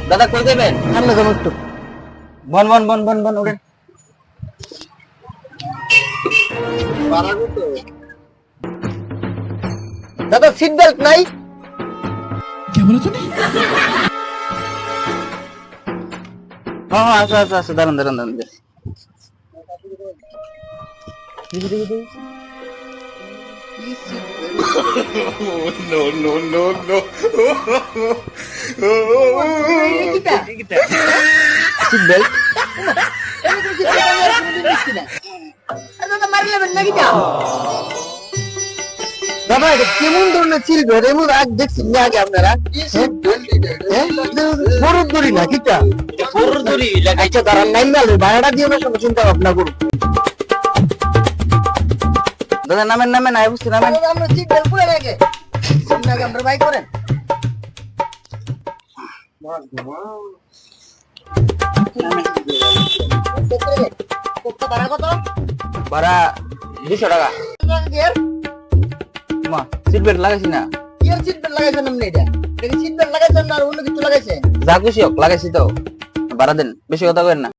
দাদা কই দেবেন? সামনে যাবো একটু। বন বন বন বন বন উঠেন। দাদা সিট বেল্ট নাই? হ্যাঁ হ্যাঁ আচ্ছা আচ্ছা আচ্ছা দাঁড়ান দাঁড়ান দাঁড়ান দেখি। সিট বেল্ট দাদা এটা কেমন ধরনের সিট বেল্ট? এমন আগে দেখছি না আগে আপনারা? গরুর দড়ি না কিটা? গরুর দড়ি লাগাই। আচ্ছা দাঁড়ান, নাই না ভাড়াটা দিয়ে না সঙ্গে চিন্তা ভাবনা করুন। দাদা নামেন নামেন আয় বুঝতে নামেন। আমরা সিট বেল্ট পুরো আগে আমরা বাই করেন। ভাড়া কত? ভাড়া 200 টাকা। মা সিট বেল্ট লাগাইছি না। ইয়ার সিট বেল্ট লাগাইছেন আপনি? এটা সিট বেল্ট লাগাইছেন না আর অন্য কিছু লাগাইছেন? যা খুশি হোক লাগাইছি তো, ভাড়া দেন, বেশি কথা কইেন না।